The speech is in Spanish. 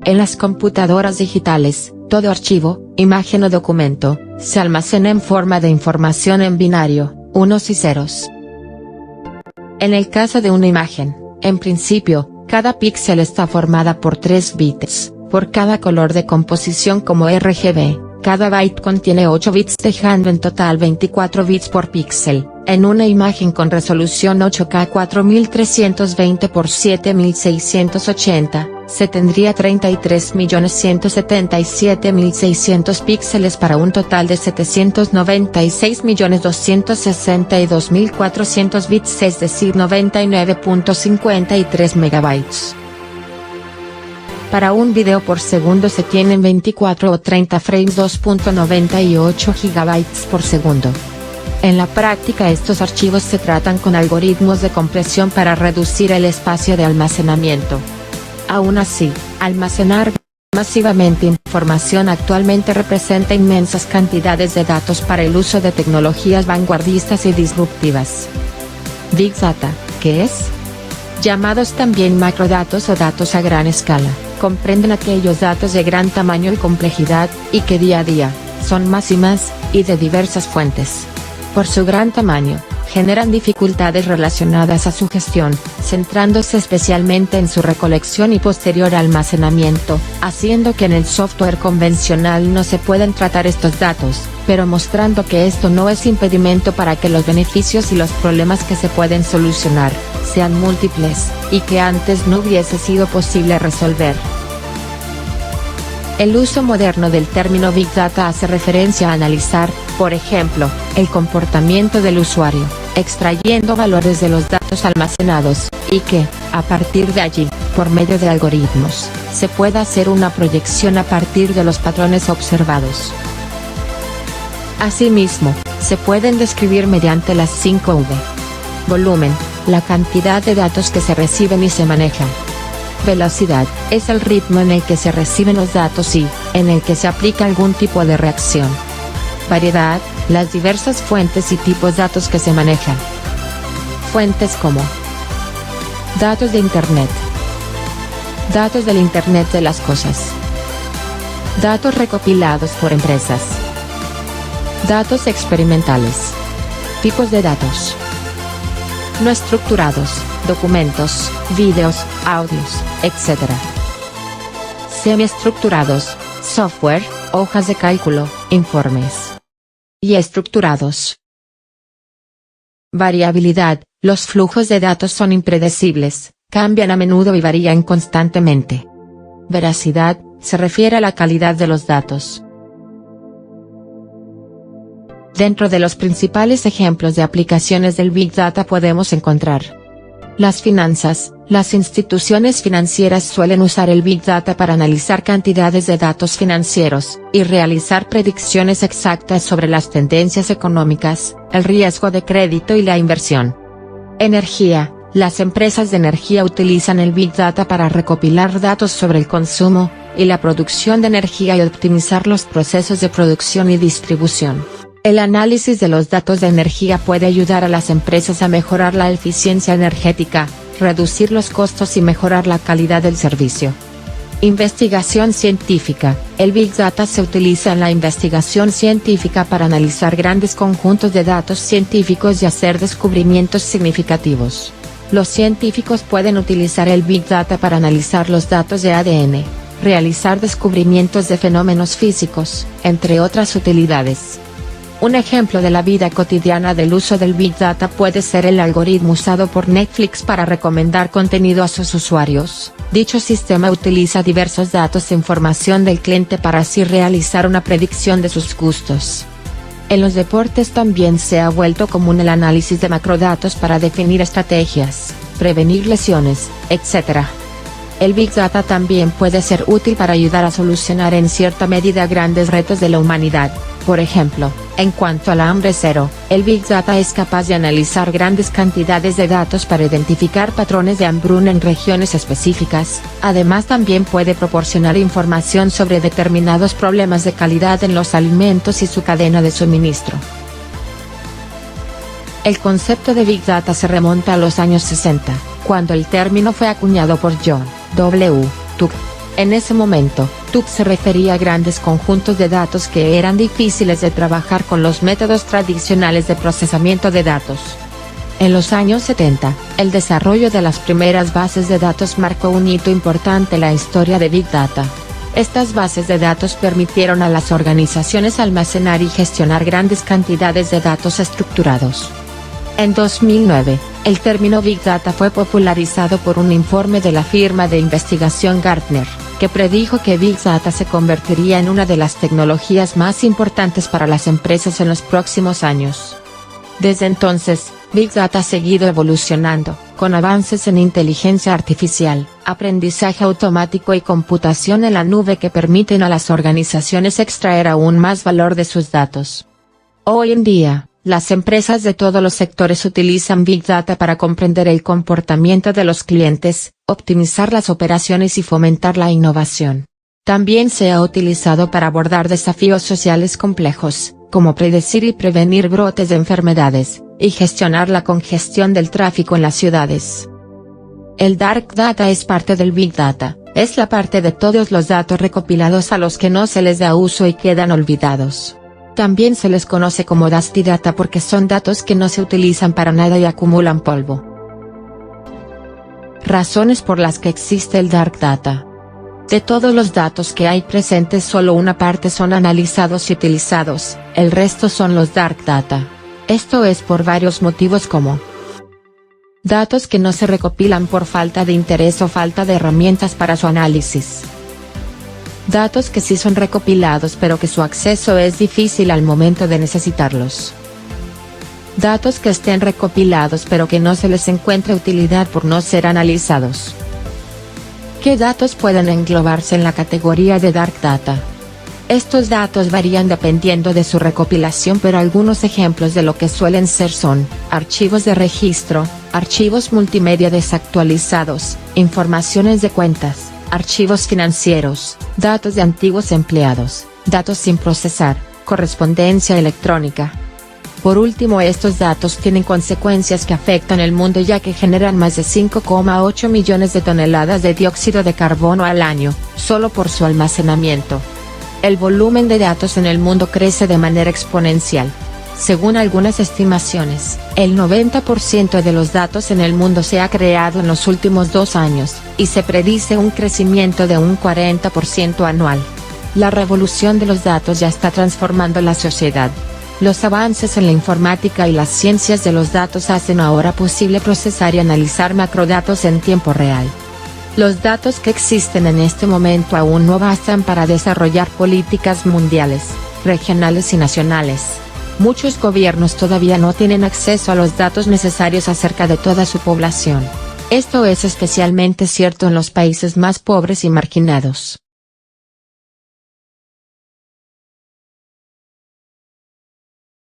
En las computadoras digitales, todo archivo, imagen o documento, se almacena en forma de información en binario, unos y ceros. En el caso de una imagen, en principio, cada píxel está formada por 3 bits, por cada color de composición como RGB. Cada byte contiene 8 bits dejando en total 24 bits por píxel. En una imagen con resolución 8K 4320 x 7680, se tendría 33.177.600 píxeles para un total de 796.262.400 bits, es decir 99.53 megabytes. Para un video por segundo se tienen 24 o 30 frames, 2.98 GB por segundo. En la práctica estos archivos se tratan con algoritmos de compresión para reducir el espacio de almacenamiento. Aún así, almacenar masivamente información actualmente representa inmensas cantidades de datos para el uso de tecnologías vanguardistas y disruptivas. Big Data, ¿qué es? Llamados también macrodatos o datos a gran escala, comprenden aquellos datos de gran tamaño y complejidad, y que día a día, son más y más, y de diversas fuentes. Por su gran tamaño, generan dificultades relacionadas a su gestión, centrándose especialmente en su recolección y posterior almacenamiento, haciendo que en el software convencional no se puedan tratar estos datos, pero mostrando que esto no es impedimento para que los beneficios y los problemas que se pueden solucionar, sean múltiples, y que antes no hubiese sido posible resolver. El uso moderno del término Big Data hace referencia a analizar, por ejemplo, el comportamiento del usuario, extrayendo valores de los datos almacenados, y que, a partir de allí, por medio de algoritmos, se pueda hacer una proyección a partir de los patrones observados. Asimismo, se pueden describir mediante las 5V. Volumen, la cantidad de datos que se reciben y se manejan. Velocidad, es el ritmo en el que se reciben los datos y, en el que se aplica algún tipo de reacción. Variedad, las diversas fuentes y tipos de datos que se manejan. Fuentes como datos de Internet, datos del Internet de las cosas, datos recopilados por empresas, datos experimentales, tipos de datos no estructurados, documentos, vídeos, audios, etc. Semiestructurados, software, hojas de cálculo, informes. Y estructurados. Variabilidad, los flujos de datos son impredecibles, cambian a menudo y varían constantemente. Veracidad, se refiere a la calidad de los datos. Dentro de los principales ejemplos de aplicaciones del Big Data podemos encontrar las finanzas. Las instituciones financieras suelen usar el Big Data para analizar cantidades de datos financieros, y realizar predicciones exactas sobre las tendencias económicas, el riesgo de crédito y la inversión. Energía, las empresas de energía utilizan el Big Data para recopilar datos sobre el consumo, y la producción de energía y optimizar los procesos de producción y distribución. El análisis de los datos de energía puede ayudar a las empresas a mejorar la eficiencia energética, reducir los costos y mejorar la calidad del servicio. Investigación científica. El Big Data se utiliza en la investigación científica para analizar grandes conjuntos de datos científicos y hacer descubrimientos significativos. Los científicos pueden utilizar el Big Data para analizar los datos de ADN, realizar descubrimientos de fenómenos físicos, entre otras utilidades. Un ejemplo de la vida cotidiana del uso del Big Data puede ser el algoritmo usado por Netflix para recomendar contenido a sus usuarios. Dicho sistema utiliza diversos datos e información del cliente para así realizar una predicción de sus gustos. En los deportes también se ha vuelto común el análisis de macrodatos para definir estrategias, prevenir lesiones, etc. El Big Data también puede ser útil para ayudar a solucionar en cierta medida grandes retos de la humanidad. Por ejemplo, en cuanto al hambre cero, el Big Data es capaz de analizar grandes cantidades de datos para identificar patrones de hambruna en regiones específicas. Además también puede proporcionar información sobre determinados problemas de calidad en los alimentos y su cadena de suministro. El concepto de Big Data se remonta a los años 60, cuando el término fue acuñado por John W. Tuck, En ese momento, TUC se refería a grandes conjuntos de datos que eran difíciles de trabajar con los métodos tradicionales de procesamiento de datos. En los años 70, el desarrollo de las primeras bases de datos marcó un hito importante en la historia de Big Data. Estas bases de datos permitieron a las organizaciones almacenar y gestionar grandes cantidades de datos estructurados. En 2009, el término Big Data fue popularizado por un informe de la firma de investigación Gartner, que predijo que Big Data se convertiría en una de las tecnologías más importantes para las empresas en los próximos años. Desde entonces, Big Data ha seguido evolucionando, con avances en inteligencia artificial, aprendizaje automático y computación en la nube que permiten a las organizaciones extraer aún más valor de sus datos. Hoy en día, las empresas de todos los sectores utilizan Big Data para comprender el comportamiento de los clientes, optimizar las operaciones y fomentar la innovación. También se ha utilizado para abordar desafíos sociales complejos, como predecir y prevenir brotes de enfermedades, y gestionar la congestión del tráfico en las ciudades. El Dark Data es parte del Big Data, es la parte de todos los datos recopilados a los que no se les da uso y quedan olvidados. También se les conoce como Dusty Data porque son datos que no se utilizan para nada y acumulan polvo. Razones por las que existe el Dark Data. De todos los datos que hay presentes solo una parte son analizados y utilizados, el resto son los Dark Data. Esto es por varios motivos como datos que no se recopilan por falta de interés o falta de herramientas para su análisis. Datos que sí son recopilados pero que su acceso es difícil al momento de necesitarlos. Datos que estén recopilados pero que no se les encuentre utilidad por no ser analizados. ¿Qué datos pueden englobarse en la categoría de Dark Data? Estos datos varían dependiendo de su recopilación, pero algunos ejemplos de lo que suelen ser son, archivos de registro, archivos multimedia desactualizados, informaciones de cuentas, archivos financieros, datos de antiguos empleados, datos sin procesar, correspondencia electrónica. Por último, estos datos tienen consecuencias que afectan el mundo ya que generan más de 5,8 millones de toneladas de dióxido de carbono al año, solo por su almacenamiento. El volumen de datos en el mundo crece de manera exponencial. Según algunas estimaciones, el 90% de los datos en el mundo se ha creado en los últimos 2 años, y se predice un crecimiento de un 40% anual. La revolución de los datos ya está transformando la sociedad. Los avances en la informática y las ciencias de los datos hacen ahora posible procesar y analizar macrodatos en tiempo real. Los datos que existen en este momento aún no bastan para desarrollar políticas mundiales, regionales y nacionales. Muchos gobiernos todavía no tienen acceso a los datos necesarios acerca de toda su población. Esto es especialmente cierto en los países más pobres y marginados.